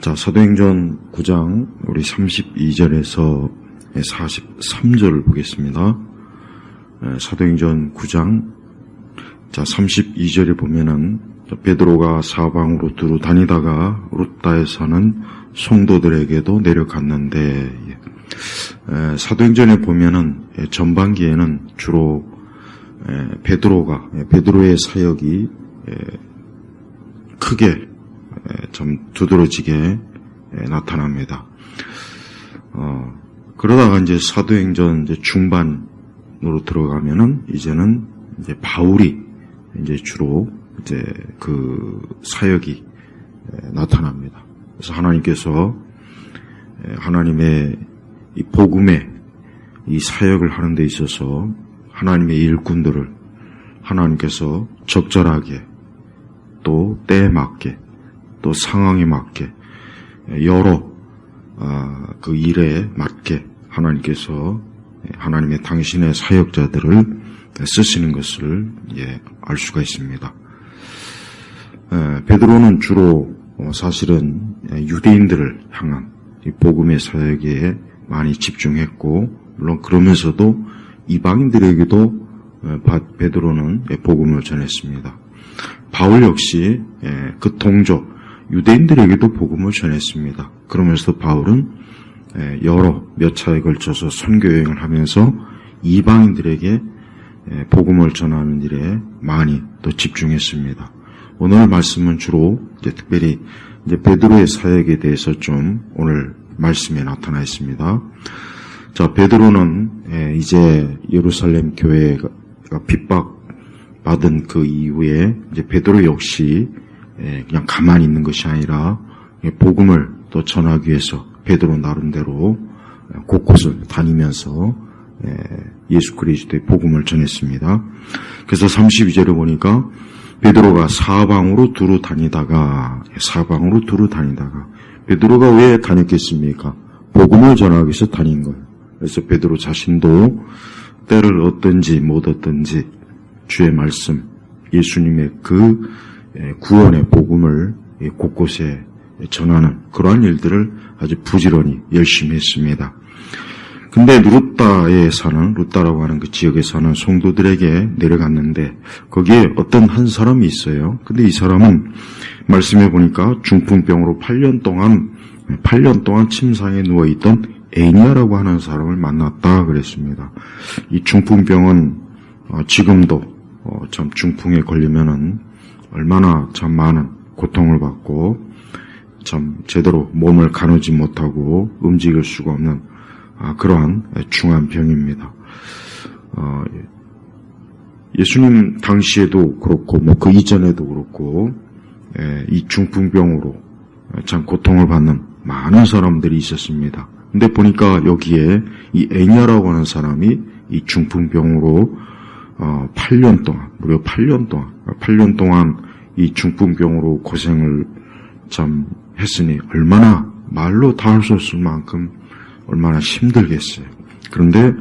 자, 사도행전 9장 우리 32절에서 43절을 보겠습니다. 사도행전 9장 자 32절에 보면은 베드로가 사방으로 두루 다니다가 루다에 사는 성도들에게도 내려갔는데, 사도행전에 보면은 전반기에는 주로 베드로의 사역이 크게 좀 두드러지게 나타납니다. 그러다가 이제 사도행전 이제 중반으로 들어가면은 이제는 이제 바울이 이제 주로 이제 그 사역이 나타납니다. 그래서 하나님께서 하나님의 이 복음의 이 사역을 하는 데 있어서 하나님의 일꾼들을 하나님께서 적절하게 또 때에 맞게 또 상황에 맞게 여러 그 일에 맞게 하나님께서 하나님의 당신의 사역자들을 쓰시는 것을 알 수가 있습니다. 베드로는 주로 사실은 유대인들을 향한 이 복음의 사역에 많이 집중했고, 물론 그러면서도 이방인들에게도 베드로는 복음을 전했습니다. 바울 역시 그 동족 유대인들에게도 복음을 전했습니다. 그러면서 바울은 몇 차에 걸쳐서 선교 여행을 하면서 이방인들에게 복음을 전하는 일에 많이 또 집중했습니다. 오늘 말씀은 주로 특별히 베드로의 사역에 대해서 좀 오늘 말씀에 나타나 있습니다. 자, 베드로는 이제 예루살렘 교회가 핍박받은 그 이후에 이제 베드로 역시 그냥 가만히 있는 것이 아니라 복음을 또 전하기 위해서 베드로 나름대로 곳곳을 다니면서 예수 그리스도의 복음을 전했습니다. 그래서 32절에 보니까 베드로가 사방으로 두루 다니다가 베드로가 왜 다녔겠습니까? 복음을 전하기 위해서 다닌 거예요. 그래서 베드로 자신도 때를 얻든지 못 얻든지 주의 말씀, 예수님의 그 구원의 복음을 곳곳에 전하는 그러한 일들을 아주 부지런히 열심히 했습니다. 근데 루다라고 하는 그 지역에 사는 성도들에게 내려갔는데 거기에 어떤 한 사람이 있어요. 근데 이 사람은 말씀해 보니까 중풍병으로 8년 동안 침상에 누워있던 에니아라고 하는 사람을 만났다 그랬습니다. 이 중풍병은 지금도 참 중풍에 걸리면은 얼마나 참 많은 고통을 받고 참 제대로 몸을 가누지 못하고 움직일 수가 없는 그러한 중한 병입니다. 예수님 당시에도 그렇고 그 이전에도 그렇고 이 중풍병으로 참 고통을 받는 많은 사람들이 있었습니다. 근데 보니까 여기에 이 에니아라고 하는 사람이 이 중풍병으로 8년 동안 이 중풍병으로 고생을 참 했으니 얼마나 말로 다 할 수 없을 만큼 얼마나 힘들겠어요. 그런데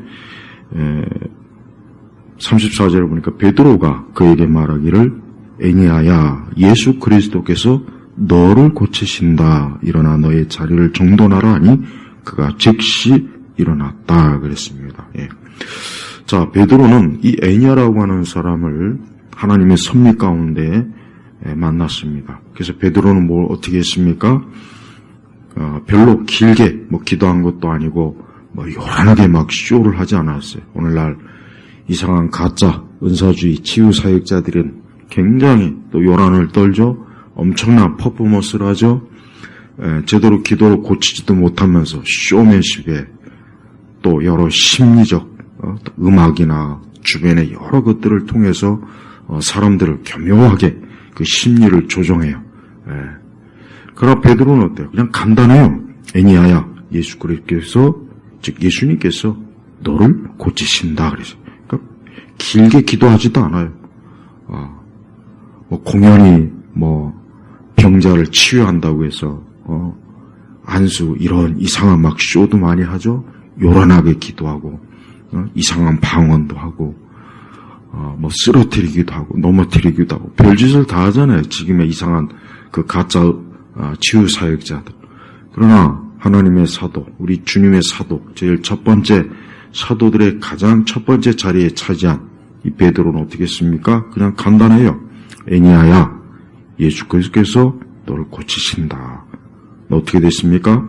34절을 보니까 베드로가 그에게 말하기를 에니아야, 예수 그리스도께서 너를 고치신다. 일어나 너의 자리를 정돈하라 하니 그가 즉시 일어났다 그랬습니다. 자, 베드로는 이 에니아라고 하는 사람을 하나님의 섭리 가운데 만났습니다. 그래서 베드로는 뭘 어떻게 했습니까? 별로 길게 기도한 것도 아니고 요란하게 막 쇼를 하지 않았어요. 오늘날 이상한 가짜 은사주의 치유 사역자들은 굉장히 또 요란을 떨죠. 엄청난 퍼포먼스를 하죠. 제대로 기도를 고치지도 못하면서 쇼맨십에 또 여러 심리적 음악이나 주변의 여러 것들을 통해서 사람들을 교묘하게 그 심리를 조종해요. 그러나 베드로는 어때요? 그냥 간단해요. 에니아야, 예수 그리스도께서, 즉 예수님께서 너를 고치신다 그래서. 그러니까 길게 기도하지도 않아요. 공연히 병자를 치유한다고 해서 안수 이런 이상한 막 쇼도 많이 하죠. 요란하게 기도하고 이상한 방언도 하고 쓰러뜨리기도 하고 넘어뜨리기도 하고 별짓을 다 하잖아요. 지금의 이상한 그 가짜 치유 사역자들. 그러나 하나님의 사도, 우리 주님의 사도, 제일 첫 번째 사도들의 가장 첫 번째 자리에 차지한 이 베드로는 어떻게 했습니까? 그냥 간단해요. 애니야야, 예수 그리스도께서 너를 고치신다. 너 어떻게 됐습니까?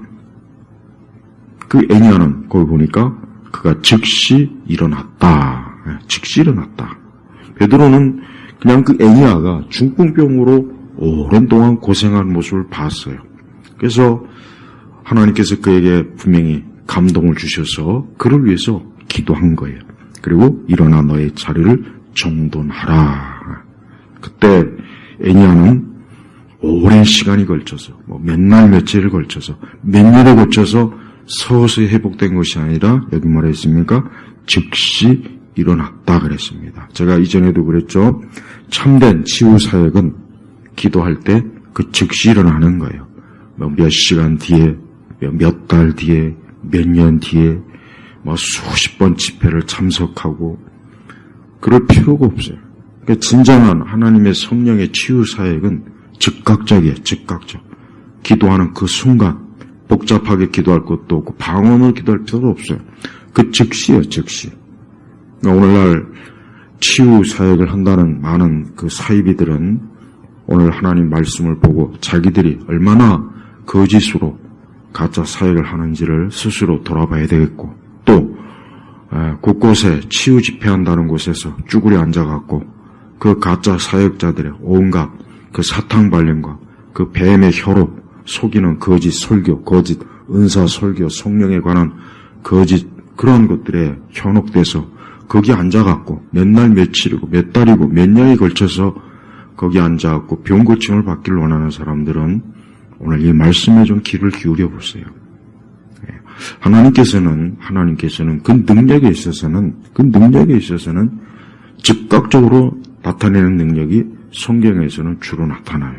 그 애니야는 거기 보니까 그가 즉시 일어났다. 즉시 일어났다. 베드로는 그냥 그 애니야가 중풍병으로 오랜 동안 고생한 모습을 봤어요. 그래서 하나님께서 그에게 분명히 감동을 주셔서 그를 위해서 기도한 거예요. 그리고 일어나 너의 자리를 정돈하라. 그때 애니야는 오랜 시간이 걸쳐서 몇 날 며칠을 걸쳐서 몇 년에 걸쳐서 서서히 회복된 것이 아니라 여기 뭐라 했습니까? 즉시 일어났다 그랬습니다. 제가 이전에도 그랬죠. 참된 치유사역은 기도할 때 그 즉시 일어나는 거예요. 몇 시간 뒤에, 몇 달 뒤에, 몇 년 뒤에 수십 번 집회를 참석하고 그럴 필요가 없어요. 그러니까 진정한 하나님의 성령의 치유사역은 즉각적이에요. 즉각적. 기도하는 그 순간 복잡하게 기도할 것도 없고 방언을 기도할 필요도 없어요. 그 즉시예요. 즉시. 그러니까 오늘날 치유사역을 한다는 많은 그 사이비들은 오늘 하나님 말씀을 보고 자기들이 얼마나 거짓으로 가짜 사역을 하는지를 스스로 돌아봐야 되겠고 또 곳곳에 치유 집회한다는 곳에서 쭈그려 앉아갖고 그 가짜 사역자들의 온갖 그 사탕 발령과 그 뱀의 혀로 속이는 거짓 설교, 거짓 은사 설교, 성령에 관한 거짓 그런 것들에 현혹돼서 거기 앉아갖고 몇 날 며칠이고 몇 달이고 몇 년이 걸쳐서 거기 앉아갖고 병 고침을 받기를 원하는 사람들은 오늘 이 말씀에 좀 귀를 기울여 보세요. 하나님께서는 그 능력에 있어서는 즉각적으로 나타내는 능력이 성경에서는 주로 나타나요.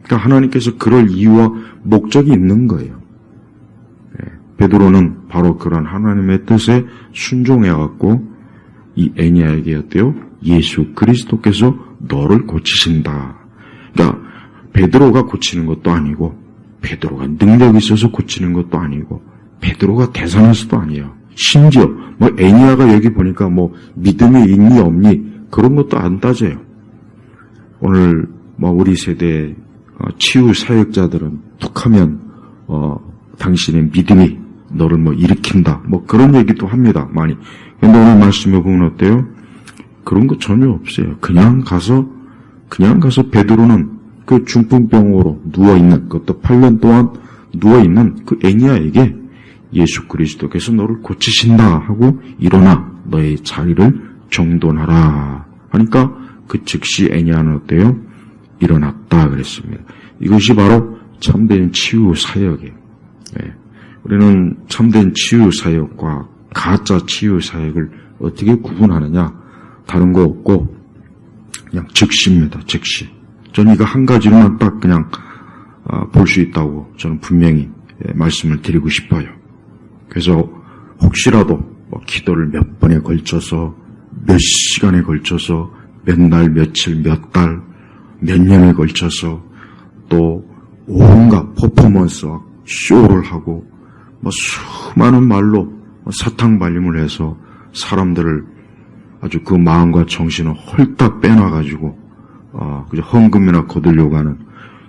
그러니까 하나님께서 그럴 이유와 목적이 있는 거예요. 베드로는 바로 그런 하나님의 뜻에 순종해갖고 이 애니야에게 어때요? 예수 그리스도께서 너를 고치신다. 그러니까 베드로가 고치는 것도 아니고 베드로가 능력이 있어서 고치는 것도 아니고 베드로가 대단해서도 아니에요. 심지어 애니야가 여기 보니까 믿음이 있니 없니 그런 것도 안 따져요. 오늘 우리 세대 치유 사역자들은 툭하면 당신의 믿음이 너를 일으킨다 그런 얘기도 합니다. 많이. 근데 오늘 말씀해 보면 어때요? 그런 거 전혀 없어요. 그냥 가서 베드로는 그 중풍병으로 누워있는, 그것도 8년 동안 누워있는 그 애니야에게 예수 그리스도께서 너를 고치신다 하고 일어나 너의 자리를 정돈하라 하니까 그 즉시 애니야는 어때요? 일어났다 그랬습니다. 이것이 바로 참된 치유 사역이에요. 우리는 참된 치유 사역과 가짜 치유 사역을 어떻게 구분하느냐? 다른 거 없고 그냥 즉시입니다. 즉시. 저는 이거 한 가지로만 딱 그냥 볼 수 있다고 저는 분명히 말씀을 드리고 싶어요. 그래서 혹시라도 기도를 몇 번에 걸쳐서 몇 시간에 걸쳐서 몇 날, 며칠, 몇 달, 몇 년에 걸쳐서 또 온갖 퍼포먼스와 쇼를 하고 수많은 말로 사탕 발림을 해서 사람들을 아주 그 마음과 정신을 홀딱 빼놔가지고 그저 헌금이나 거두려고 하는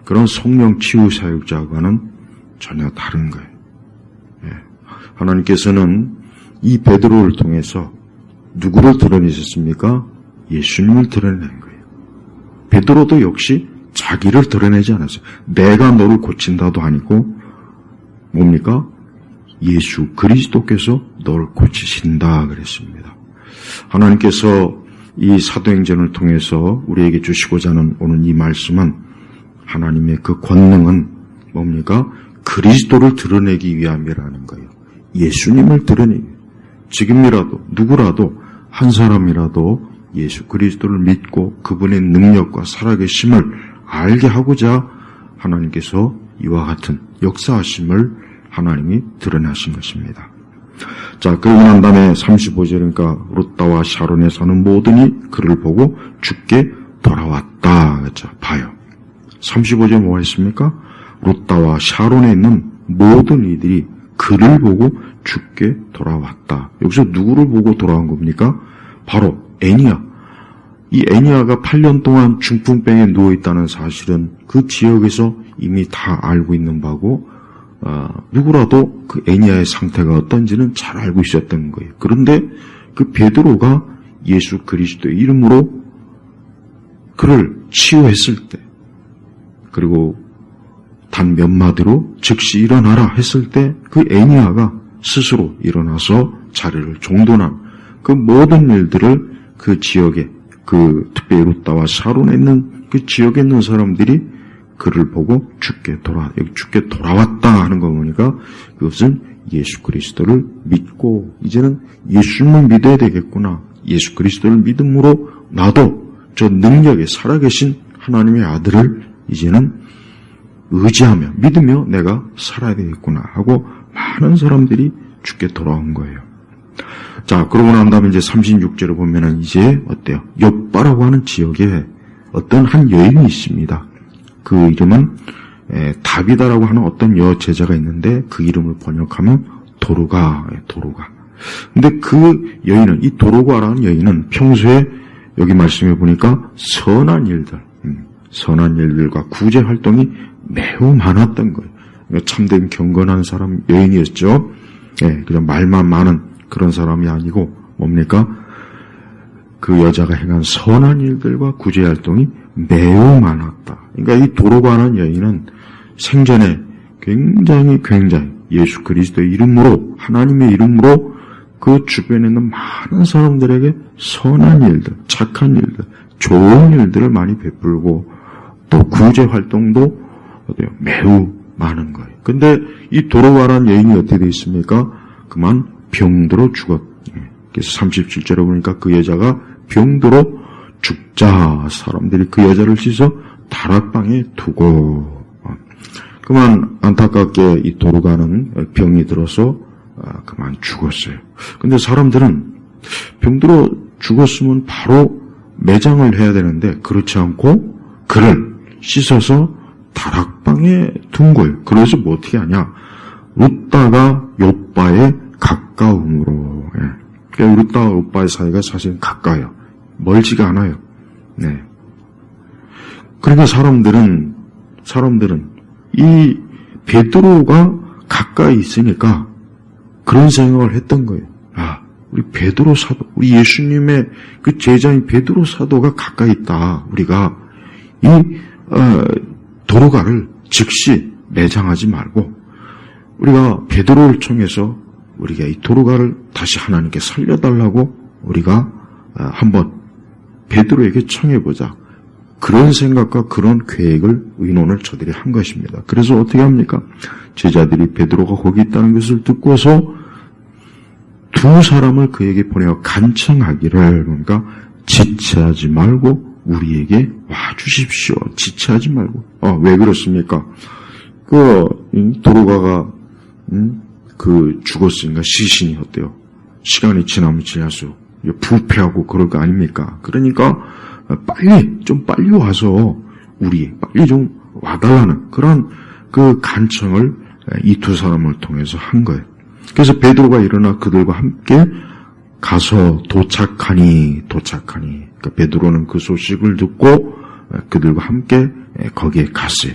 그런 성령 치유 사역자와는 전혀 다른 거예요. 하나님께서는 이 베드로를 통해서 누구를 드러내셨습니까? 예수님을 드러낸 거예요. 베드로도 역시 자기를 드러내지 않았어요. 내가 너를 고친다도 아니고 뭡니까? 예수 그리스도께서 너를 고치신다 그랬습니다. 하나님께서 이 사도행전을 통해서 우리에게 주시고자 하는 오늘 이 말씀은 하나님의 그 권능은 뭡니까? 그리스도를 드러내기 위함이라는 거예요. 예수님을 드러내기 위해. 지금이라도 누구라도 한 사람이라도 예수 그리스도를 믿고 그분의 능력과 살아계심을 알게 하고자 하나님께서 이와 같은 역사하심을 하나님이 드러내신 것입니다. 자, 그러고 난 다음에 35절 그러니까 룻다와 샤론에 사는 모든이 그를 보고 주께 돌아왔다. 그렇죠? 봐요. 35절 뭐 했습니까? 룻다와 샤론에 있는 모든 이들이 그를 보고 죽게 돌아왔다. 여기서 누구를 보고 돌아온 겁니까? 바로 애니야. 이 애니야가 8년 동안 중풍병에 누워있다는 사실은 그 지역에서 이미 다 알고 있는 바고, 누구라도 그 애니야의 상태가 어떤지는 잘 알고 있었던 거예요. 그런데 그 베드로가 예수 그리스도의 이름으로 그를 치유했을 때, 그리고 단 몇 마디로 즉시 일어나라 했을 때 그 애니야가 스스로 일어나서 자리를 정돈한 그 모든 일들을 그 지역에, 그 특별히 룻다와 샤론에 있는 그 지역에 있는 사람들이 그를 보고 죽게 돌아왔다 하는 거 보니까 그것은 예수 그리스도를 믿고 이제는 예수님을 믿어야 되겠구나. 예수 그리스도를 믿음으로 나도 저 능력에 살아계신 하나님의 아들을 이제는 의지하며 믿으며 내가 살아야 되겠구나 하고 많은 사람들이 죽게 돌아온 거예요. 자, 그러고 난 다음에 이제 36절을 보면은 이제 어때요? 욥바라고 하는 지역에 어떤 한 여인이 있습니다. 그 이름은 다비다라고 하는 어떤 여제자가 있는데 그 이름을 번역하면 도루가. 근데 그 여인은, 이 도루가라는 여인은 평소에 여기 말씀해 보니까 선한 일들과 구제 활동이 매우 많았던 거예요. 참된 경건한 사람, 여인이었죠. 그냥 말만 많은 그런 사람이 아니고 뭡니까? 그 여자가 행한 선한 일들과 구제 활동이 매우 많았다. 그러니까 이 도로가는 여인은 생전에 굉장히 예수 그리스도의 이름으로, 하나님의 이름으로 그 주변에 있는 많은 사람들에게 선한 일들, 착한 일들, 좋은 일들을 많이 베풀고 또 구제 활동도 매우 많은 거예요. 근데 이 도로가라는 여인이 어떻게 되어 있습니까? 그만 병들어 죽었. 그래서 37절에 보니까 그 여자가 병들어 죽자 사람들이 그 여자를 씻어 다락방에 두고, 그만 안타깝게 이 도로가는 병이 들어서 그만 죽었어요. 근데 사람들은 병들어 죽었으면 바로 매장을 해야 되는데 그렇지 않고 그를 씻어서 다락방에 둔 거예요. 그래서 뭐 어떻게 하냐? 룻다가 욥바의 가까움으로. 그러니까 룻다와 욥바의 사이가 사실 가까워요. 멀지가 않아요. 그러니까 사람들은 이 베드로가 가까이 있으니까 그런 생각을 했던 거예요. 우리 베드로 사도, 우리 예수님의 그 제자인 베드로 사도가 가까이 있다. 우리가 이 도로가를 즉시 매장하지 말고 우리가 베드로를 통해서 우리가 이 도로가를 다시 하나님께 살려달라고 우리가 한번 베드로에게 청해보자. 그런 생각과 그런 계획을, 의논을 저들이 한 것입니다. 그래서 어떻게 합니까? 제자들이 베드로가 거기 있다는 것을 듣고서 두 사람을 그에게 보내어 간청하기를, 그러니까 지체하지 말고 우리에게 와주십시오. 지체하지 말고. 왜 그렇습니까? 도로가가 죽었으니까 시신이 어때요? 시간이 지나면 지날수록 부패하고 그럴 거 아닙니까? 그러니까 빨리 와서 빨리 좀 와달라는 그런 그 간청을 이 두 사람을 통해서 한 거예요. 그래서 베드로가 일어나 그들과 함께 가서 도착하니 그러니까 베드로는 그 소식을 듣고 그들과 함께 거기에 갔어요.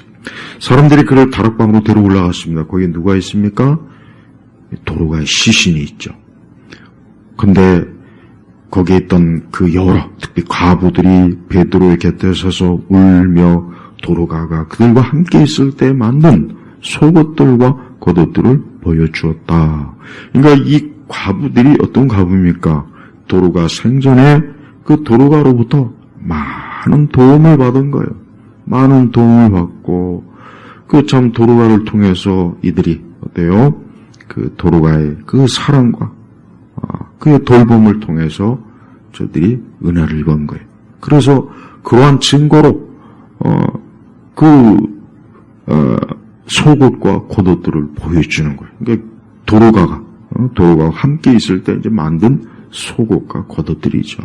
사람들이 그를 다락방으로 데려 올라갔습니다. 거기에 누가 있습니까? 도로가의 시신이 있죠. 근데 거기에 있던 그 특히 과부들이 베드로의 곁에 서서 울며 도로가가 그들과 함께 있을 때 만든 속옷들과 겉옷들을 보여주었다. 그러니까 이 과부들이 어떤 과부입니까? 도로가 생전에 그 도로가로부터 많은 도움을 받은 거예요. 많은 도움을 받고 참 도로가를 통해서 이들이 어때요? 그 도로가의 그 사랑과 그의 돌봄을 통해서 저들이 은혜를 입은 거예요. 그래서 그러한 증거로 속옷과 겉옷들을 보여주는 거예요. 그러니까 도로가가 함께 있을 때 이제 만든 속옷과 겉옷들이죠.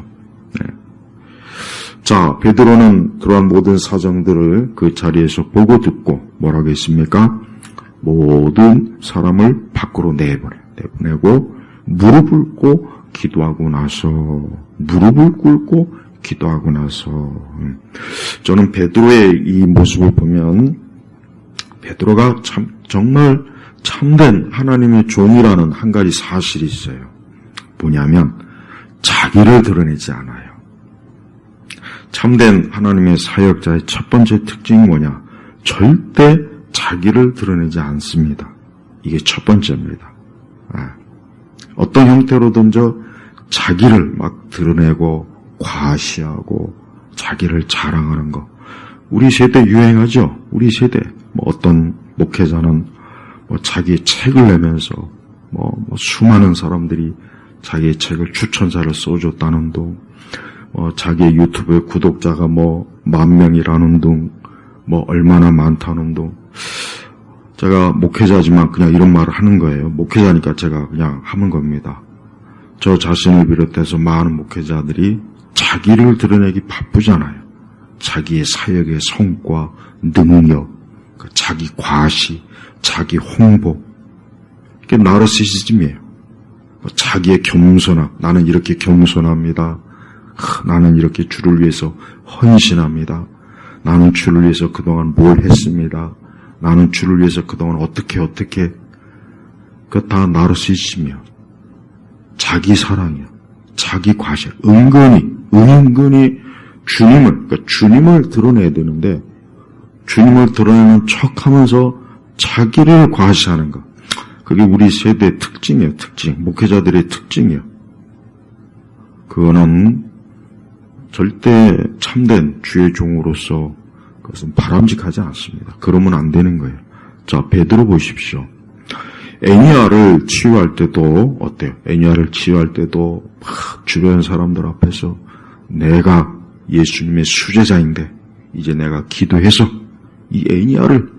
자, 베드로는 그러한 모든 사정들을 그 자리에서 보고 듣고 뭐라고 했습니까? 모든 사람을 밖으로 내보내고 무릎을 꿇고 기도하고 나서 저는 베드로의 이 모습을 보면 베드로가 정말 참된 하나님의 종이라는 한 가지 사실이 있어요. 뭐냐면 자기를 드러내지 않아요. 참된 하나님의 사역자의 첫 번째 특징이 뭐냐? 절대 자기를 드러내지 않습니다. 이게 첫 번째입니다. 어떤 형태로든지 자기를 막 드러내고 과시하고 자기를 자랑하는 거. 우리 세대 유행하죠? 우리 세대. 어떤 목회자는 자기의 책을 내면서 수많은 사람들이 자기의 책을 추천사를 써줬다는 둥, 자기의 유튜브에 구독자가 10,000명이라는 둥, 얼마나 많다는 둥. 제가 목회자지만 그냥 이런 말을 하는 거예요. 목회자니까 제가 그냥 하는 겁니다. 저 자신을 비롯해서 많은 목회자들이 자기를 드러내기 바쁘잖아요. 자기의 사역의 성과, 능력, 자기 과시, 자기 홍보. 이게 나르시시즘이에요. 자기의 겸손함. 나는 이렇게 겸손합니다. 나는 이렇게 주를 위해서 헌신합니다. 나는 주를 위해서 그동안 뭘 했습니다. 나는 주를 위해서 그동안 어떻게 그거 다 나르시즘이야. 자기 사랑이야. 자기 과시. 은근히 주님을 드러내야 되는데 주님을 드러내는 척하면서 자기를 과시하는 것. 그게 우리 세대의 특징이에요. 목회자들의 특징이에요. 그거는 절대 참된 주의 종으로서 그것은 바람직하지 않습니다. 그러면 안 되는 거예요. 자, 베드로 보십시오. 애니아를 치유할 때도 어때요? 애니아를 치유할 때도 막 주변 사람들 앞에서 내가 예수님의 수제자인데 이제 내가 기도해서 이 애니아를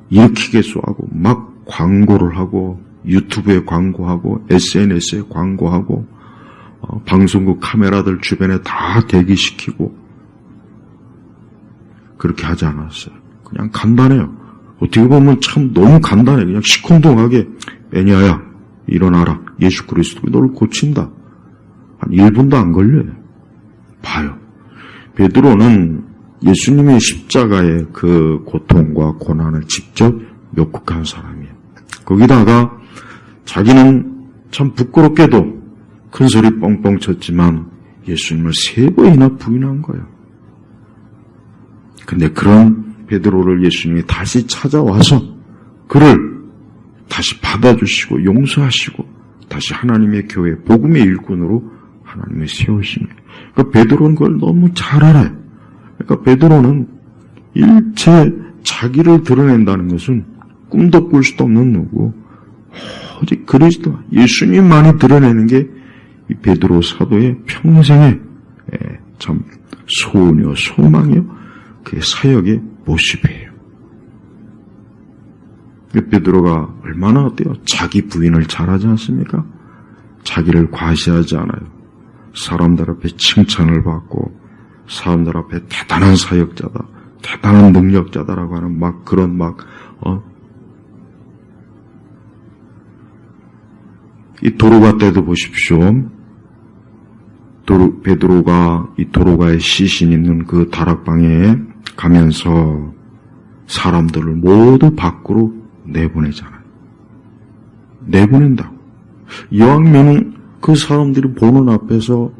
일으키겠소 하고 막 광고를 하고 유튜브에 광고하고 SNS에 광고하고 방송국 카메라들 주변에 다 대기시키고 그렇게 하지 않았어요. 그냥 간단해요. 어떻게 보면 참 너무 간단해. 그냥 시큰둥하게 애니아야 일어나라. 예수 그리스도가 너를 고친다. 한 1분도 안 걸려요. 봐요. 베드로는 예수님의 십자가의 그 고통과 고난을 직접 목격한 사람이에요. 거기다가 자기는 참 부끄럽게도 큰 소리 뻥뻥 쳤지만 예수님을 3번이나 부인한 거예요. 근데 그런 베드로를 예수님이 다시 찾아와서 그를 다시 받아주시고 용서하시고 다시 하나님의 교회 복음의 일꾼으로 하나님의 세우심이에요. 그러니까 베드로는 그걸 너무 잘 알아요. 그러니까 베드로는 일체 자기를 드러낸다는 것은 꿈도 꿀 수도 없는 누구 오직 그리스도 예수님만이 드러내는 게 이 베드로 사도의 평생의 참 소원이요 소망이요 그의 사역의 모습이에요. 베드로가 얼마나 어때요? 자기 부인을 잘하지 않습니까? 자기를 과시하지 않아요. 사람들 앞에 칭찬을 받고 사람들 앞에 대단한 사역자다, 대단한 능력자다라고 하는 막 그런 이 도로가 때도 보십시오. 베드로가 이 도로가의 시신 있는 그 다락방에 가면서 사람들을 모두 밖으로 내보내잖아요. 내보낸다고. 이왕이면은 그 사람들이 보는 앞에서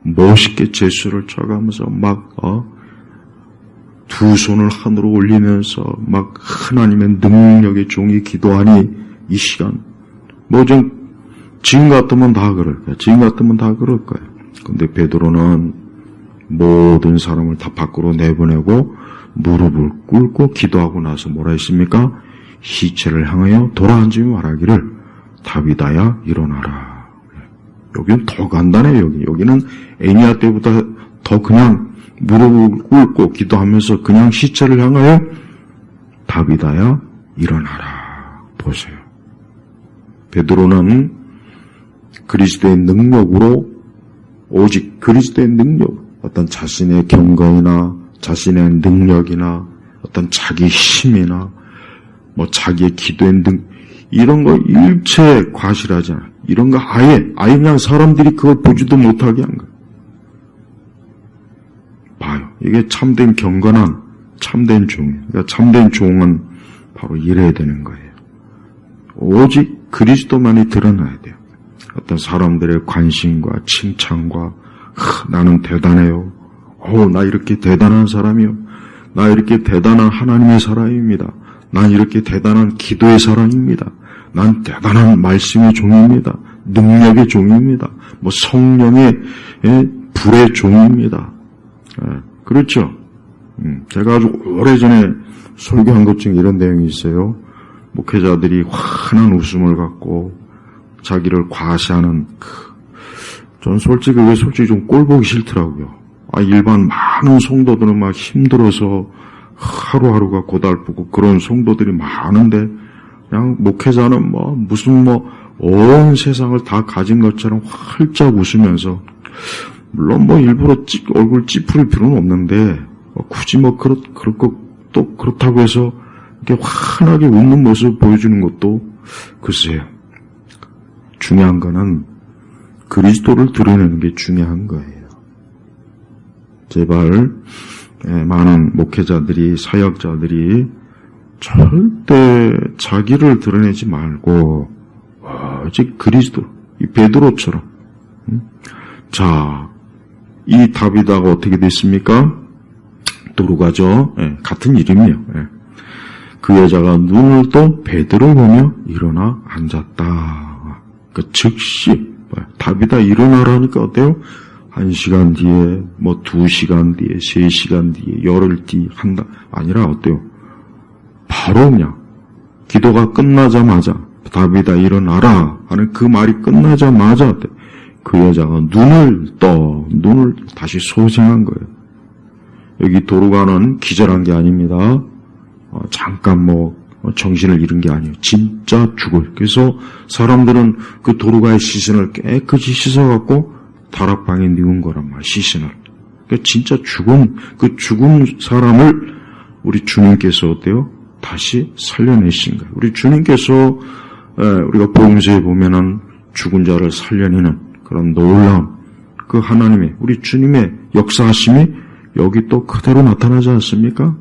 멋있게 제수를 쳐가면서 두 손을 하늘로 올리면서 막 하나님의 능력의 종이 기도하니 이 시간 지금 같으면 다 그럴 거예요. 근데 베드로는 모든 사람을 다 밖으로 내보내고 무릎을 꿇고 기도하고 나서 뭐라 했습니까? 시체를 향하여 돌아앉으며 말하기를 다비다야 일어나라. 여기는 더 간단해요. 여기는 애니아 때보다 더 그냥 무릎을 꿇고 기도하면서 그냥 시체를 향하여 다비다야 일어나라. 보세요. 베드로는 그리스도의 능력으로 오직 그리스도의 능력, 어떤 자신의 경건이나 자신의 능력이나 어떤 자기 힘이나 뭐 자기의 기도의 이런 거 일체 과실하지 않아. 이런 거 아예 그냥 사람들이 그걸 보지도 못하게 한 거예요. 봐요. 이게 참된 경건한 참된 종이에요. 그러니까 참된 종은 바로 이래야 되는 거예요. 오직 그리스도만이 드러나야 돼요. 어떤 사람들의 관심과 칭찬과 나는 대단해요. 나 이렇게 대단한 사람이요. 나 이렇게 대단한 하나님의 사람입니다. 난 이렇게 대단한 기도의 사람입니다. 난 대단한 말씀의 종입니다. 능력의 종입니다. 뭐 성령의 불의 종입니다. 그렇죠? 제가 아주 오래전에 설교한 것 중에 이런 내용이 있어요. 목회자들이 환한 웃음을 갖고 자기를 과시하는 저는 솔직히 좀 꼴보기 싫더라고요. 일반 많은 성도들은 막 힘들어서 하루하루가 고달프고 그런 성도들이 많은데 그냥 목회자는 무슨 온 세상을 다 가진 것처럼 활짝 웃으면서 물론 일부러 얼굴 찌푸릴 필요는 없는데 굳이 그렇다고 해서 이렇게 환하게 웃는 모습을 보여주는 것도 글쎄요. 중요한 거는 그리스도를 드러내는 게 중요한 거예요. 제발 많은 목회자들이 사역자들이 절대 자기를 드러내지 말고 오직 그리스도, 이 베드로처럼. 자, 이 다비다가 어떻게 됐습니까? 도루가죠. 같은 이름이에요. 그 여자가 눈을 떠 베드로 보며 일어나 앉았다. 즉시 다비다 일어나라니까 어때요? 1시간 뒤에 2시간 뒤에 3시간 뒤에 열흘 뒤 한다 아니라 어때요? 바로 그냥 기도가 끝나자마자 다비다 일어나라 하는 그 말이 끝나자마자 그 여자가 눈을 다시 소생한 거예요. 여기 도루가는 기절한 게 아닙니다. 잠깐 정신을 잃은 게 아니에요. 진짜 죽어요. 그래서 사람들은 그 도루가의 시신을 깨끗이 씻어갖고 다락방에 뉘운 거란 말이에요. 시신을. 그러니까 진짜 그 죽은 사람을 우리 주님께서 어때요? 다시 살려내신 거예요. 우리 주님께서 우리가 복음서에 보면은 죽은 자를 살려내는 그런 놀라운 그 하나님의 우리 주님의 역사하심이 여기 또 그대로 나타나지 않습니까?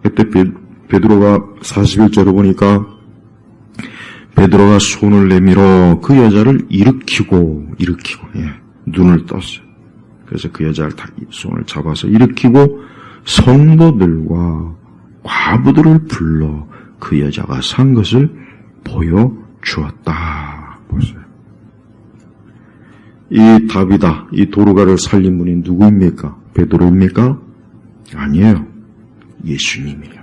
그때 베드로가 41절을 보니까 베드로가 손을 내밀어 그 여자를 일으키고 눈을 떴어요. 그래서 그 여자를 손을 잡아서 일으키고 성도들과 과부들을 불러 그 여자가 산 것을 보여주었다. 보세요. 이 다비다, 이 도루가를 살린 분이 누구입니까? 베드로입니까? 아니에요. 예수님이에요.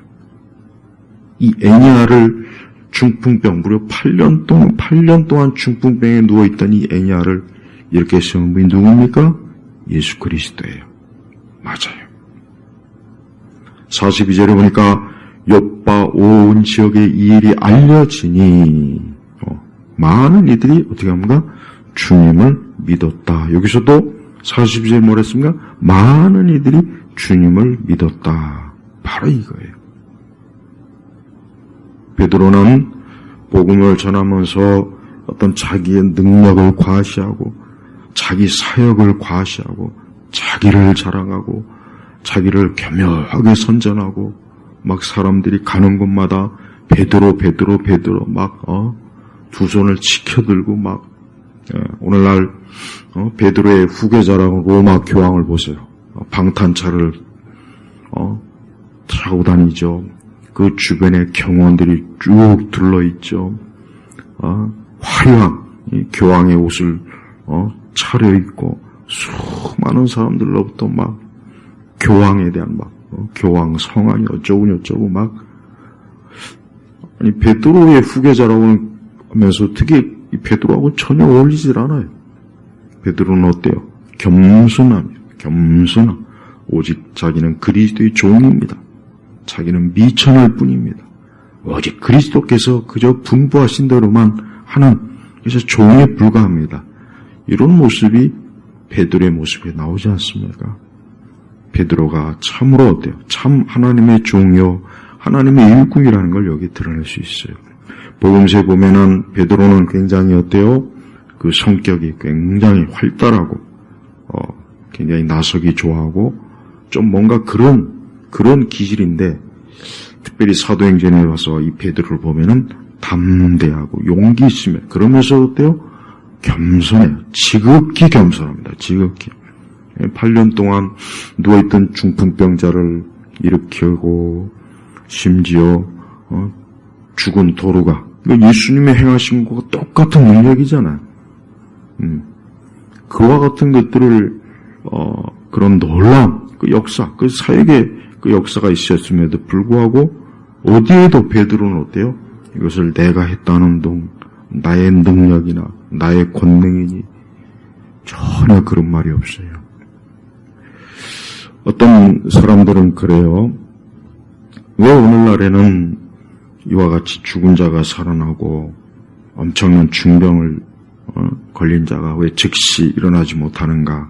이 애니아를 중풍병, 무려 8년 동안 중풍병에 누워있던 이 애니아를 이렇게 세운 분이 누굽니까? 예수 그리스도예요. 맞아요. 42절에 보니까 욥바 온 지역에 이 일이 알려지니 많은 이들이 어떻게 합니까? 주님을 믿었다. 여기서도 42절에 뭐라 했습니까? 많은 이들이 주님을 믿었다. 바로 이거예요. 베드로는 복음을 전하면서 어떤 자기의 능력을 과시하고 자기 사역을 과시하고 자기를 자랑하고 자기를 교묘하게 선전하고 막 사람들이 가는 곳마다 베드로 막 두 손을 치켜들고 막 오늘날 베드로의 후계자라고 로마 교황을 보세요. 방탄차를 타고 다니죠. 그 주변에 경호원들이 쭉 둘러있죠. 화려한 교황의 옷을 차려입고 수많은 사람들로부터 막 교황에 대한 교황 성함이 어쩌고 막 베드로의 후계자라고 하면서 특히 이 베드로하고 전혀 어울리질 않아요. 베드로는 어때요? 겸손함. 오직 자기는 그리스도의 종입니다. 자기는 미천할 뿐입니다. 오직 그리스도께서 그저 분부하신 대로만 하는 그래서 종에 불과합니다. 이런 모습이 베드로의 모습이 나오지 않습니까? 베드로가 참으로 어때요? 참 하나님의 종이요 하나님의 일꾼이라는 걸 여기 드러낼 수 있어요. 복음서에 보면은 베드로는 굉장히 어때요? 그 성격이 굉장히 활달하고 굉장히 나서기 좋아하고 좀 뭔가 그런 기질인데, 특별히 사도행전에 와서 이 베드로를 보면은 담대하고 용기 있으며, 그러면서 어때요? 겸손해요. 지극히 겸손합니다. 지극히. 8년 동안 누워있던 중풍병자를 일으키고, 심지어 죽은 도루가, 예수님의 행하신 것과 똑같은 능력이잖아요. 그와 같은 것들을 그런 놀라운 그 역사, 그 사역의 그 역사가 있었음에도 불구하고 어디에도 베드로는 어때요? 이것을 내가 했다는 둥, 나의 능력이나 나의 권능이니 전혀 그런 말이 없어요. 어떤 사람들은 그래요. 왜 오늘날에는 이와 같이 죽은 자가 살아나고 엄청난 중병을 걸린 자가 왜 즉시 일어나지 못하는가?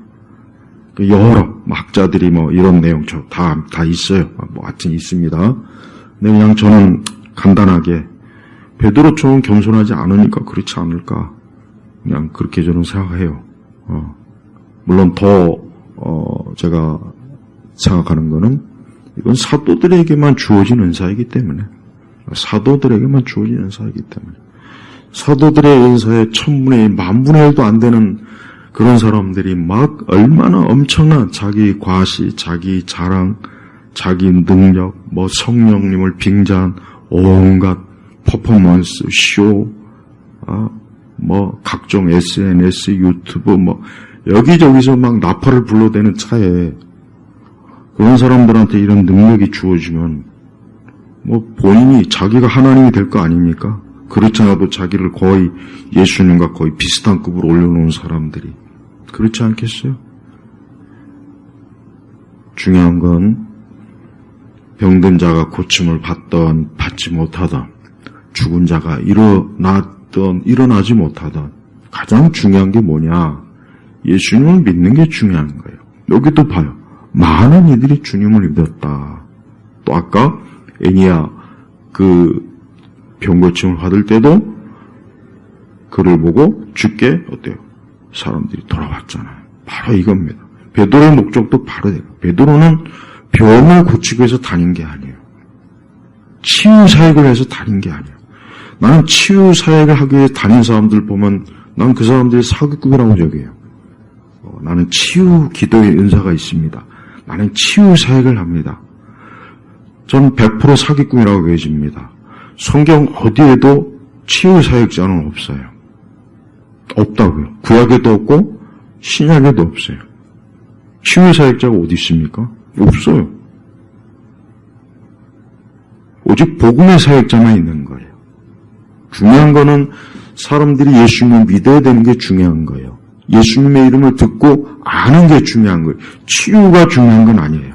여러 학자들이 이런 내용 다 있어요. 하여튼 있습니다. 근데 그냥 저는 간단하게 베드로처럼 겸손하지 않으니까 그렇지 않을까? 그냥 그렇게 저는 생각해요. 물론 더 제가 생각하는 거는 이건 사도들에게만 주어진 은사이기 때문에, 사도들에게만 주어진 은사이기 때문에, 사도들의 은사의 1000분의 1, 10,000분의 1도 안 되는 그런 사람들이 막 얼마나 엄청난 자기 과시, 자기 자랑, 자기 능력, 성령님을 빙자한 온갖 퍼포먼스, 쇼, 각종 SNS, 유튜브, 여기저기서 막 나팔을 불러대는 차에 그런 사람들한테 이런 능력이 주어지면 본인이 자기가 하나님이 될 거 아닙니까? 그렇지 않아도 자기를 거의 예수님과 거의 비슷한 급으로 올려놓은 사람들이 그렇지 않겠어요? 중요한 건 병든 자가 고침을 받던 받지 못하던, 죽은 자가 일어났던 일어나지 못하던, 가장 중요한 게 뭐냐? 예수님을 믿는 게 중요한 거예요. 여기도 봐요. 많은 이들이 주님을 믿었다. 또 아까 애니야 그 병고침을 받을 때도 그를 보고 주께 어때요? 사람들이 돌아왔잖아요. 바로 이겁니다. 베드로의 목적도 바로 돼요. 베드로는 병을 고치기 위해서 다닌 게 아니에요. 치유 사역을 해서 다닌 게 아니에요. 나는 치유 사역을 하기 위해 다닌 사람들 보면 난 그 사람들이 사기꾼이라고 여겨요. 나는 치유 기도의 은사가 있습니다. 나는 치유 사역을 합니다. 저는 100% 사기꾼이라고 여겨집니다. 성경 어디에도 치유 사역자는 없어요. 없다고요. 구약에도 없고 신약에도 없어요. 치유 사역자가 어디 있습니까? 없어요. 오직 복음의 사역자만 있는 거예요. 중요한 거는 사람들이 예수님을 믿어야 되는 게 중요한 거예요. 예수님의 이름을 듣고 아는 게 중요한 거예요. 치유가 중요한 건 아니에요.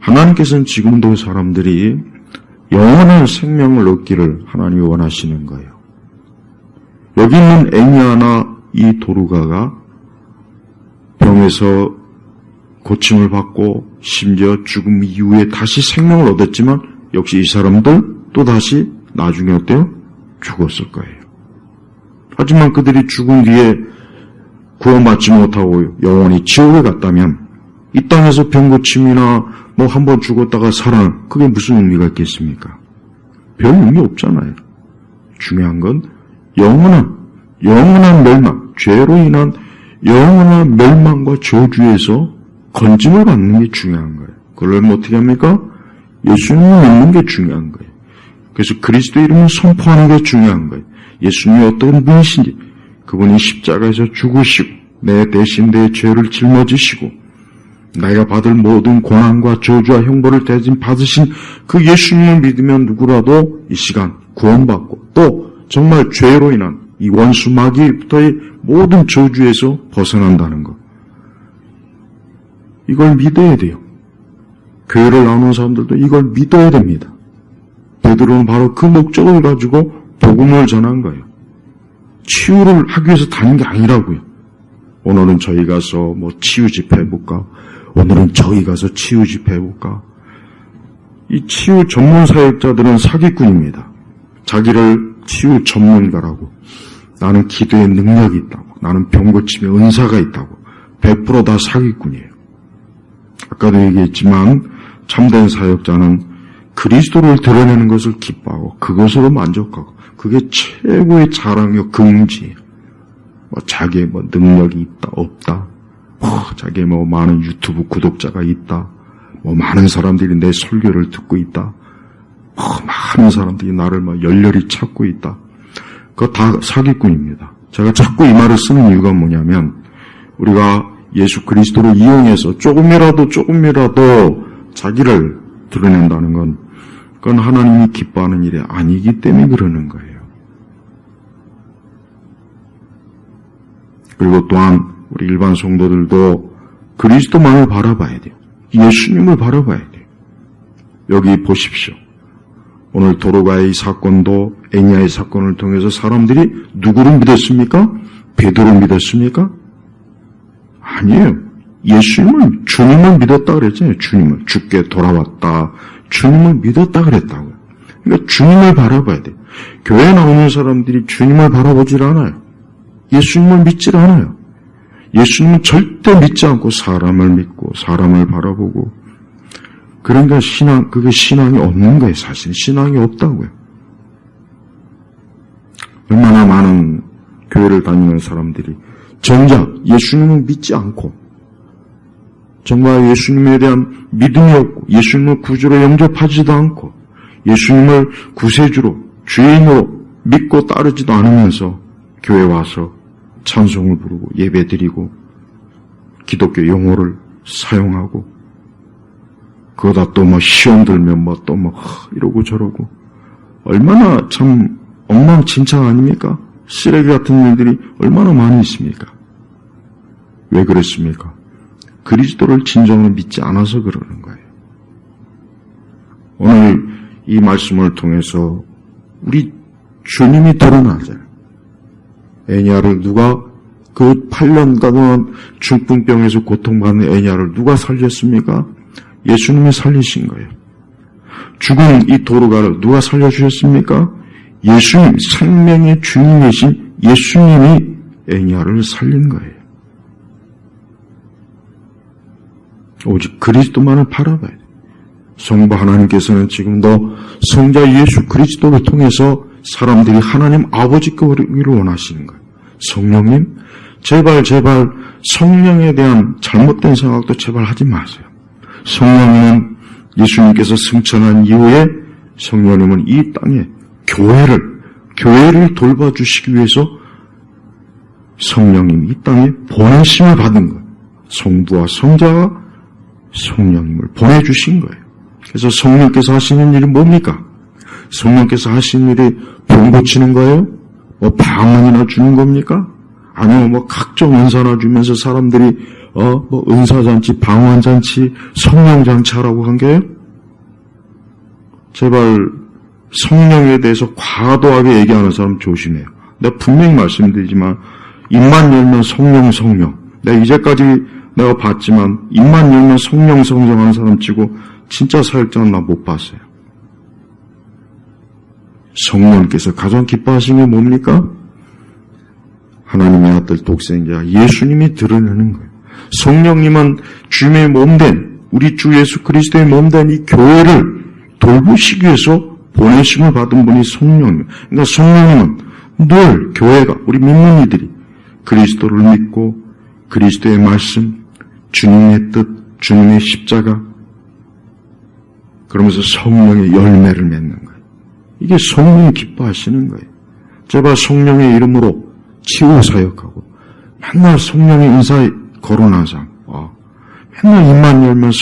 하나님께서는 지금도 사람들이 영원한 생명을 얻기를 하나님이 원하시는 거예요. 여기 있는 애니아나 이 도루가가 병에서 고침을 받고 심지어 죽음 이후에 다시 생명을 얻었지만 역시 이 사람들 또 다시 나중에 어때요? 죽었을 거예요. 하지만 그들이 죽은 뒤에 구원받지 못하고 영원히 지옥에 갔다면 이 땅에서 병고침이나 한 번 죽었다가 살아, 그게 무슨 의미가 있겠습니까? 별 의미 없잖아요. 중요한 건 영원한 멸망, 죄로 인한 영원한 멸망과 저주에서 건짐을 받는 게 중요한 거예요. 그러려면 어떻게 합니까? 예수님을 믿는 게 중요한 거예요. 그래서 그리스도 이름을 선포하는 게 중요한 거예요. 예수님이 어떤 분이신지, 그분이 십자가에서 죽으시고 내 대신 내 죄를 짊어지시고 내가 받을 모든 고난과 저주와 형벌을 대신 받으신 그 예수님을 믿으면 누구라도 이 시간 구원받고 또 정말 죄로 인한 이 원수 마귀부터의 모든 저주에서 벗어난다는 것. 이걸 믿어야 돼요. 교회를 나오는 사람들도 이걸 믿어야 됩니다. 베드로는 바로 그 목적을 가지고 복음을 전한 거예요. 치유를 하기 위해서 다닌 게 아니라고요. 오늘은 저희 가서 치유 집회 해볼까? 오늘은 저희 가서 치유 집회 해볼까? 이 치유 전문 사역자들은 사기꾼입니다. 자기를 치유 전문가라고. 나는 기도의 능력이 있다고. 나는 병 고침의 은사가 있다고. 100% 다 사기꾼이에요. 아까도 얘기했지만 참된 사역자는 그리스도를 드러내는 것을 기뻐하고 그것으로 만족하고 그게 최고의 자랑이요 긍지예요. 자기의 능력이 있다 없다, 자기의 많은 유튜브 구독자가 있다, 많은 사람들이 내 설교를 듣고 있다, 많은 사람들이 나를 열렬히 찾고 있다. 그거 다 사기꾼입니다. 제가 자꾸 이 말을 쓰는 이유가 뭐냐면 우리가 예수 그리스도를 이용해서 조금이라도 자기를 드러낸다는 건 그건 하나님이 기뻐하는 일이 아니기 때문에 그러는 거예요. 그리고 또한 우리 일반 성도들도 그리스도만을 바라봐야 돼요. 예수님을 바라봐야 돼요. 여기 보십시오. 오늘 도로가의 사건도 애니야의 사건을 통해서 사람들이 누구를 믿었습니까? 베드로를 믿었습니까? 아니에요. 주님을 믿었다 그랬잖아요. 주님을. 주께 돌아왔다. 주님을 믿었다 그랬다고요. 그러니까 주님을 바라봐야 돼요. 교회에 나오는 사람들이 주님을 바라보질 않아요. 예수님을 믿질 않아요. 예수님은 절대 믿지 않고 사람을 믿고 사람을 바라보고 그러니까 그게 신앙이 없는 거예요. 사실 신앙이 없다고요. 얼마나 많은 교회를 다니는 사람들이 정작 예수님을 믿지 않고 정말 예수님에 대한 믿음이 없고 예수님을 구주로 영접하지도 않고 예수님을 구세주로 주인으로 믿고 따르지도 않으면서 교회 와서 찬송을 부르고 예배드리고 기독교 용어를 사용하고 그러다 또 시험 들면 이러고 저러고 얼마나 참 엉망진창 아닙니까? 쓰레기 같은 일들이 얼마나 많이 있습니까? 왜 그랬습니까? 그리스도를 진정으로 믿지 않아서 그러는 거예요. 오늘 이 말씀을 통해서 우리 주님이 드러나잖아요. 애니야를 누가 그 8년간 중풍병에서 고통받는 애니야를 누가 살렸습니까? 예수님이 살리신 거예요. 죽은 이 도로가를 누가 살려주셨습니까? 예수님, 생명의 주인이신 예수님이 애니야를 살린 거예요. 오직 그리스도만을 바라봐야 돼요. 성부 하나님께서는 지금도 성자 예수 그리스도를 통해서 사람들이 하나님 아버지께 오르기를 원하시는 거예요. 성령님, 제발 성령에 대한 잘못된 생각도 제발 하지 마세요. 성령님은 예수님께서 승천한 이후에 성령님은 이 땅에 교회를 돌봐주시기 위해서 성령님이 이 땅에 보내심을 받은 거예요. 성부와 성자가 성령님을 보내주신 거예요. 그래서 성령께서 하시는 일이 뭡니까? 성령께서 하시는 일이 병 고치는 거예요? 방언이나 주는 겁니까? 아니면 각종 은사나 주면서 사람들이 은사잔치, 방언잔치, 성령잔치 하라고 한 게요? 제발 성령에 대해서 과도하게 얘기하는 사람 조심해요. 내가 분명히 말씀드리지만 입만 열면 성령. 내가 이제까지 내가 봤지만 입만 열면 성령 하는 사람 치고 진짜 사역자는 나 못 봤어요. 성령께서 가장 기뻐하시는 게 뭡니까? 하나님의 아들 독생자 예수님이 드러내는 거예요. 성령님은 주님의 몸된 우리 주 예수 그리스도의 몸된 이 교회를 돌보시기 위해서 보내심을 받은 분이 성령님. 그러니까 성령님은 늘 교회가 우리 믿는 이들이 그리스도를 믿고 그리스도의 말씀, 주님의 뜻, 주님의 십자가 그러면서 성령의 열매를 맺는 거예요. 이게 성령이 기뻐하시는 거예요. 제발 성령의 이름으로 치유 사역하고 맨날 성령의 은사 거론하자. 맨날 입만 열면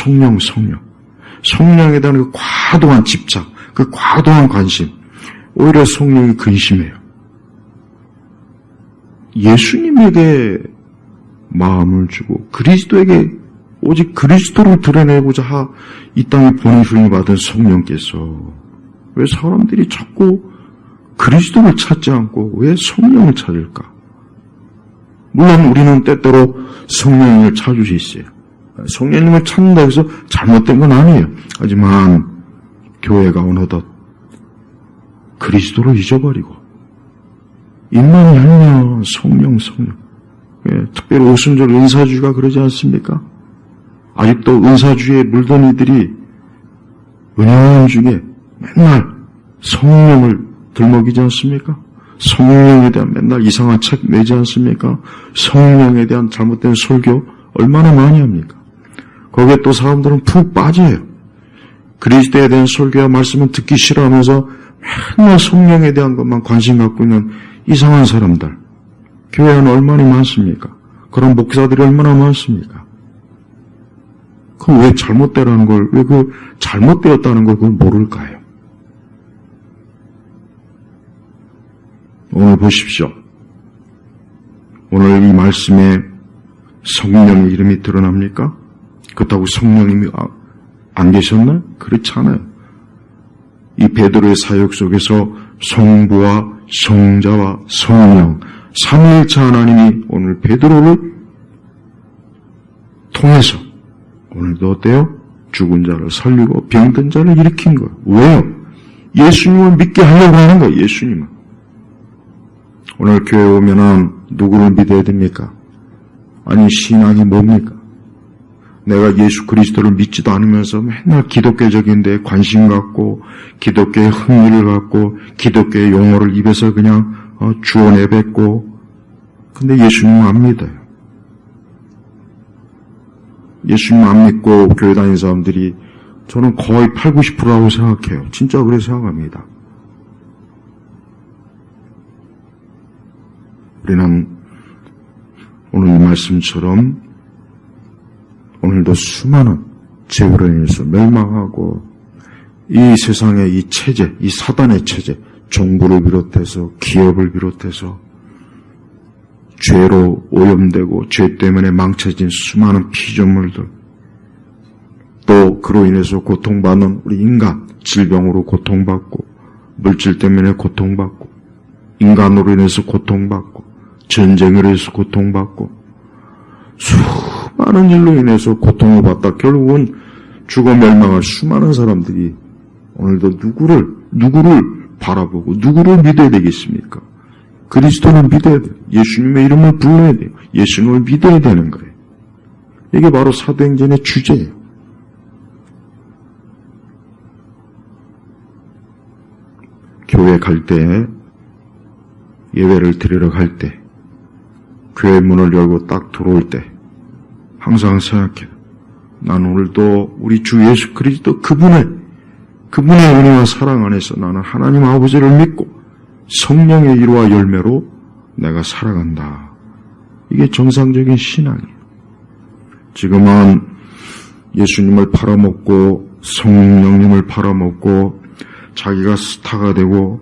성령에 대한 그 과도한 집착, 그 과도한 관심, 오히려 성령이 근심해요. 예수님에게 마음을 주고 그리스도에게 오직 그리스도를 드러내고자 이 땅에 보내심을 받은 성령께서 왜 사람들이 자꾸 그리스도를 찾지 않고 왜 성령을 찾을까? 물론 우리는 때때로 성령님을 찾을 수 있어요. 성령님을 찾는다고 해서 잘못된 건 아니에요. 하지만 교회가 어느덧 그리스도를 잊어버리고 입만이 아니냐 성령. 특별히 오순절 은사주의가 그러지 않습니까? 아직도 은사주의에 물든 이들이 은혜원 중에 맨날 성령을 들먹이지 않습니까? 성령에 대한 맨날 이상한 책 내지 않습니까? 성령에 대한 잘못된 설교 얼마나 많이 합니까? 거기에 또 사람들은 푹 빠져요. 그리스도에 대한 설교와 말씀은 듣기 싫어하면서 맨날 성령에 대한 것만 관심 갖고 있는 이상한 사람들. 교회 안에 얼마나 많습니까? 그런 목사들이 얼마나 많습니까? 그럼 왜 잘못되라는 걸, 왜 그 잘못되었다는 걸 그걸 모를까요? 오늘 보십시오. 오늘 이 말씀에 성령의 이름이 드러납니까? 그렇다고 성령님이 안 계셨나요? 그렇지 않아요. 이 베드로의 사역 속에서 성부와 성자와 성령, 삼위일체 하나님이 오늘 베드로를 통해서 오늘도 어때요? 죽은 자를 살리고 병든 자를 일으킨 거예요. 왜요? 예수님을 믿게 하려고 하는 거예요. 예수님을. 오늘 교회 오면은 누구를 믿어야 됩니까? 아니 신앙이 뭡니까? 내가 예수 그리스도를 믿지도 않으면서 맨날 기독교적인 데 관심 갖고 기독교의 흥미를 갖고 기독교의 용어를 입에서 그냥 주워 내뱉고 근데 예수님 안 믿어요. 예수님 안 믿고 교회 다니는 사람들이 저는 거의 80~90%라고 생각해요. 진짜 그렇게 생각합니다. 우리는 오늘 이 말씀처럼 오늘도 수많은 죄로 인해서 멸망하고 이 세상의 이 체제, 이 사단의 체제, 정부를 비롯해서 기업을 비롯해서 죄로 오염되고 죄 때문에 망쳐진 수많은 피조물들 또 그로 인해서 고통받는 우리 인간 질병으로 고통받고 물질 때문에 고통받고 인간으로 인해서 고통받고 전쟁으로 인해서 고통받고 수많은 일로 인해서 고통을 받다 결국은 죽어 멸망할 수많은 사람들이 오늘도 누구를 바라보고 누구를 믿어야 되겠습니까? 그리스도를 믿어야 돼요. 예수님의 이름을 불러야 돼요. 예수님을 믿어야 되는 거예요. 이게 바로 사도행전의 주제예요. 교회 갈 때, 예배를 드리러 갈 때, 교회 문을 열고 딱 들어올 때 항상 생각해요. 난 오늘도 우리 주 예수 그리스도 그분의 은혜와 사랑 안에서 나는 하나님 아버지를 믿고 성령의 일과 열매로 내가 살아간다. 이게 정상적인 신앙이에요. 지금은 예수님을 팔아먹고 성령님을 팔아먹고 자기가 스타가 되고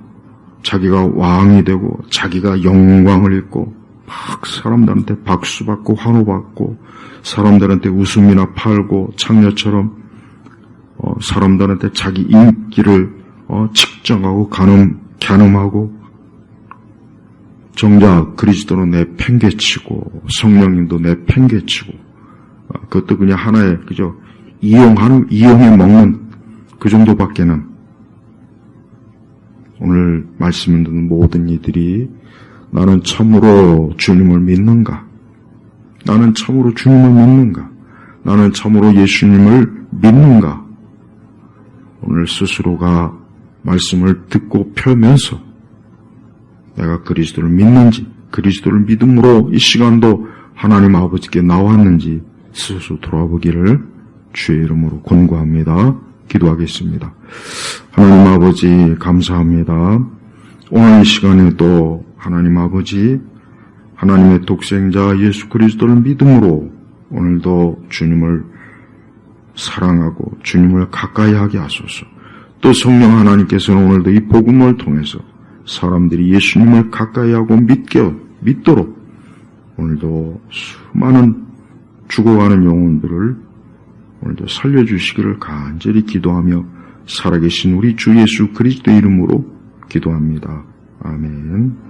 자기가 왕이 되고 자기가 영광을 입고 막 사람들한테 박수받고 환호받고 사람들한테 웃음이나 팔고 창녀처럼 사람들한테 자기 인기를 측정하고 가늠하고 정작 그리스도는 내 팽개치고 성령님도 내 팽개치고 그것도 그냥 하나의 그저 이용해 먹는 그 정도밖에는 오늘 말씀을 듣는 모든 이들이 나는 참으로 주님을 믿는가? 나는 참으로 주님을 믿는가? 나는 참으로 예수님을 믿는가? 오늘 스스로가 말씀을 듣고 펴면서 내가 그리스도를 믿는지, 그리스도를 믿음으로 이 시간도 하나님 아버지께 나왔는지 스스로 돌아보기를 주의 이름으로 권고합니다. 기도하겠습니다. 하나님 아버지 감사합니다. 오늘 이 시간에도 하나님 아버지, 하나님의 독생자 예수 그리스도를 믿음으로 오늘도 주님을 사랑하고 주님을 가까이 하게 하소서. 또 성령 하나님께서는 오늘도 이 복음을 통해서 사람들이 예수님을 가까이 하고 믿도록 오늘도 수많은 죽어가는 영혼들을 오늘도 살려주시기를 간절히 기도하며 살아계신 우리 주 예수 그리스도의 이름으로 기도합니다. 아멘.